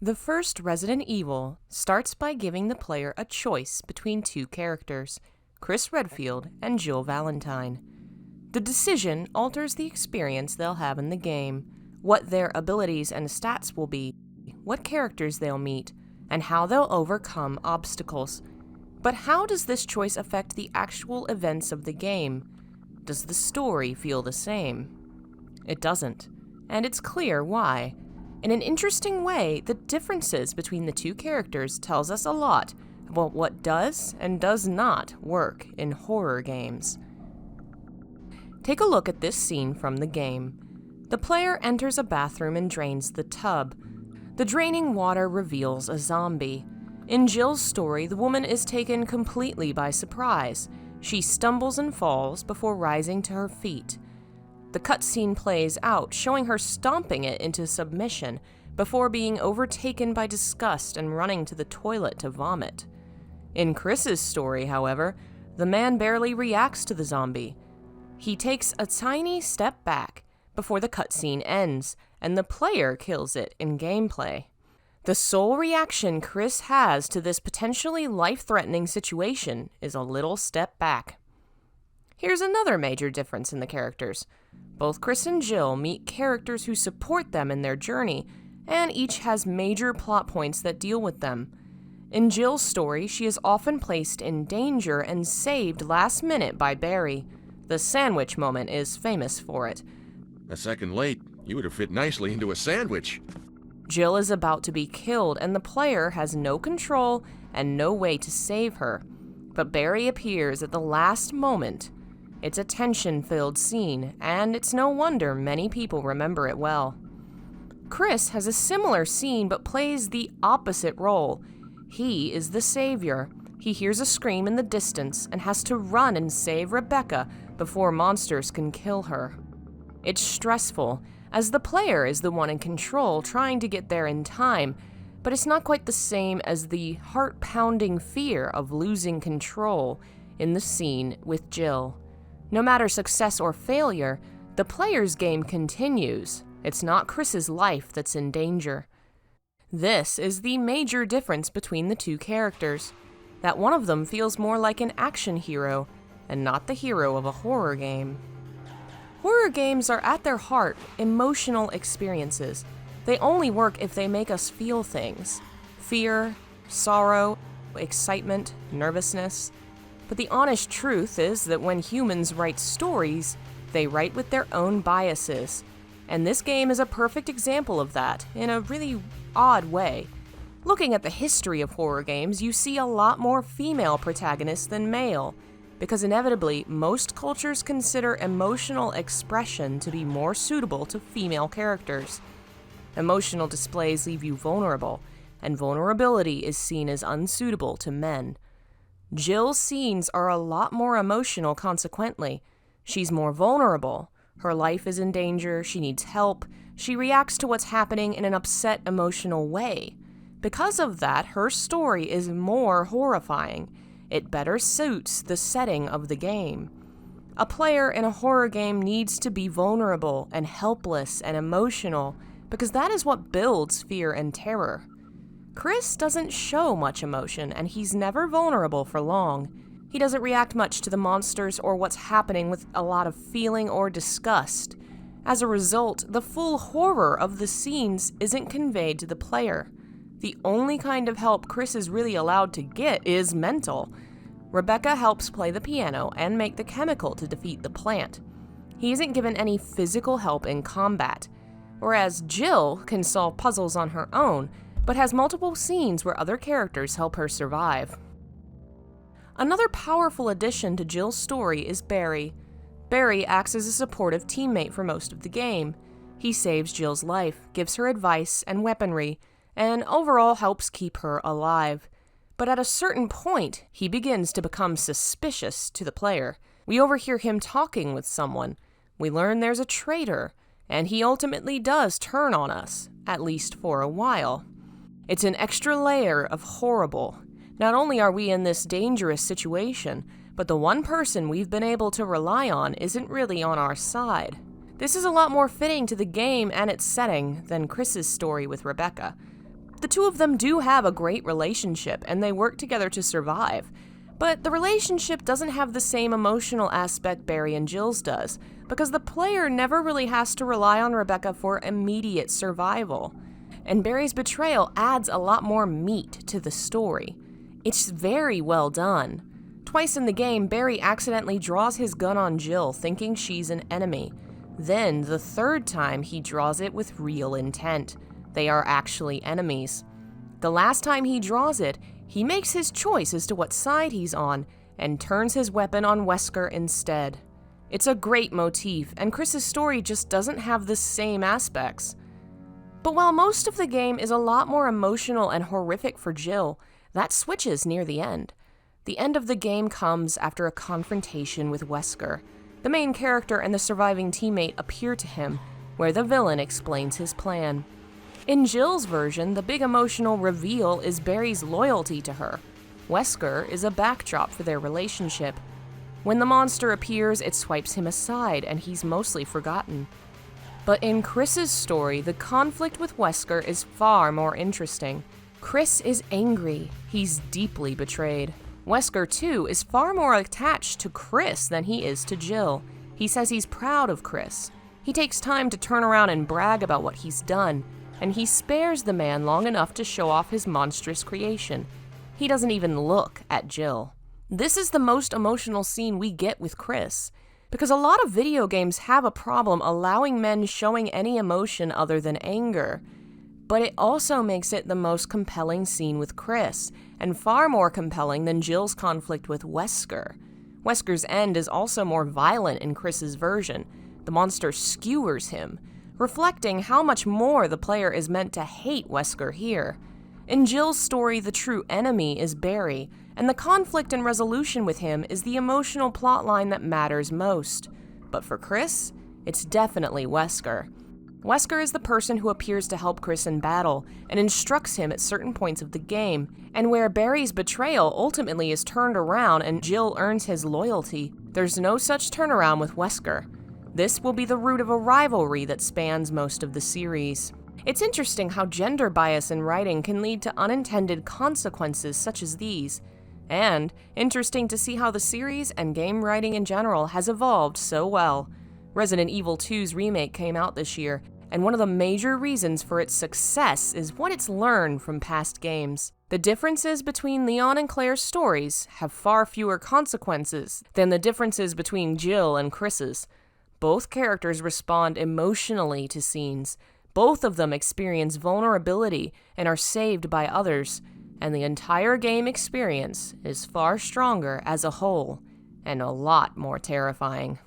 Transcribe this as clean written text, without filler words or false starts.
The first Resident Evil starts by giving the player a choice between two characters, Chris Redfield and Jill Valentine. The decision alters the experience they'll have in the game, what their abilities and stats will be, what characters they'll meet, and how they'll overcome obstacles. But how does this choice affect the actual events of the game? Does the story feel the same? It doesn't, and it's clear why. In an interesting way, the differences between the two characters tells us a lot about what does and does not work in horror games. Take a look at this scene from the game. The player enters a bathroom and drains the tub. The draining water reveals a zombie. In Jill's story, the woman is taken completely by surprise. She stumbles and falls before rising to her feet. The cutscene plays out, showing her stomping it into submission before being overtaken by disgust and running to the toilet to vomit. In Chris's story, however, the man barely reacts to the zombie. He takes a tiny step back before the cutscene ends, and the player kills it in gameplay. The sole reaction Chris has to this potentially life-threatening situation is a little step back. Here's another major difference in the characters. Both Chris and Jill meet characters who support them in their journey, and each has major plot points that deal with them. In Jill's story, she is often placed in danger and saved last minute by Barry. The sandwich moment is famous for it. A second late, you would have fit nicely into a sandwich. Jill is about to be killed, and the player has no control and no way to save her. But Barry appears at the last moment. It's a tension-filled scene, and it's no wonder many people remember it well. Chris has a similar scene but plays the opposite role. He is the savior. He hears a scream in the distance and has to run and save Rebecca before monsters can kill her. It's stressful, as the player is the one in control trying to get there in time, but it's not quite the same as the heart-pounding fear of losing control in the scene with Jill. No matter success or failure, the player's game continues. It's not Chris's life that's in danger. This is the major difference between the two characters, that one of them feels more like an action hero and not the hero of a horror game. Horror games are at their heart emotional experiences. They only work if they make us feel things: fear, sorrow, excitement, nervousness. But the honest truth is that when humans write stories, they write with their own biases. And this game is a perfect example of that, in a really odd way. Looking at the history of horror games, you see a lot more female protagonists than male, because inevitably, most cultures consider emotional expression to be more suitable to female characters. Emotional displays leave you vulnerable, and vulnerability is seen as unsuitable to men. Jill's scenes are a lot more emotional consequently. She's more vulnerable. Her life is in danger, she needs help, she reacts to what's happening in an upset, emotional way. Because of that, her story is more horrifying. It better suits the setting of the game. A player in a horror game needs to be vulnerable and helpless and emotional, because that is what builds fear and terror. Chris doesn't show much emotion, and he's never vulnerable for long. He doesn't react much to the monsters or what's happening with a lot of feeling or disgust. As a result, the full horror of the scenes isn't conveyed to the player. The only kind of help Chris is really allowed to get is mental. Rebecca helps play the piano and make the chemical to defeat the plant. He isn't given any physical help in combat, whereas Jill can solve puzzles on her own, but has multiple scenes where other characters help her survive. Another powerful addition to Jill's story is Barry. Barry acts as a supportive teammate for most of the game. He saves Jill's life, gives her advice and weaponry, and overall helps keep her alive. But at a certain point, he begins to become suspicious to the player. We overhear him talking with someone. We learn there's a traitor, and he ultimately does turn on us, at least for a while. It's an extra layer of horrible. Not only are we in this dangerous situation, but the one person we've been able to rely on isn't really on our side. This is a lot more fitting to the game and its setting than Chris's story with Rebecca. The two of them do have a great relationship, and they work together to survive. But the relationship doesn't have the same emotional aspect Barry and Jill's does, because the player never really has to rely on Rebecca for immediate survival. And Barry's betrayal adds a lot more meat to the story. It's very well done. Twice in the game, Barry accidentally draws his gun on Jill, thinking she's an enemy. Then, the third time, he draws it with real intent. They are actually enemies. The last time he draws it, he makes his choice as to what side he's on, and turns his weapon on Wesker instead. It's a great motif, and Chris's story just doesn't have the same aspects. But while most of the game is a lot more emotional and horrific for Jill, that switches near the end. The end of the game comes after a confrontation with Wesker. The main character and the surviving teammate appear to him, where the villain explains his plan. In Jill's version, the big emotional reveal is Barry's loyalty to her. Wesker is a backdrop for their relationship. When the monster appears, it swipes him aside, and he's mostly forgotten. But in Chris's story, the conflict with Wesker is far more interesting. Chris is angry. He's deeply betrayed. Wesker, too, is far more attached to Chris than he is to Jill. He says he's proud of Chris. He takes time to turn around and brag about what he's done, and he spares the man long enough to show off his monstrous creation. He doesn't even look at Jill. This is the most emotional scene we get with Chris, because a lot of video games have a problem allowing men showing any emotion other than anger. But it also makes it the most compelling scene with Chris, and far more compelling than Jill's conflict with Wesker. Wesker's end is also more violent in Chris's version. The monster skewers him, reflecting how much more the player is meant to hate Wesker here. In Jill's story, the true enemy is Barry, and the conflict and resolution with him is the emotional plotline that matters most. But for Chris, it's definitely Wesker. Wesker is the person who appears to help Chris in battle and instructs him at certain points of the game, and where Barry's betrayal ultimately is turned around and Jill earns his loyalty, there's no such turnaround with Wesker. This will be the root of a rivalry that spans most of the series. It's interesting how gender bias in writing can lead to unintended consequences such as these, and interesting to see how the series and game writing in general has evolved so well. Resident Evil 2's remake came out this year, and one of the major reasons for its success is what it's learned from past games. The differences between Leon and Claire's stories have far fewer consequences than the differences between Jill and Chris's. Both characters respond emotionally to scenes. Both of them experience vulnerability and are saved by others, and the entire game experience is far stronger as a whole, and a lot more terrifying.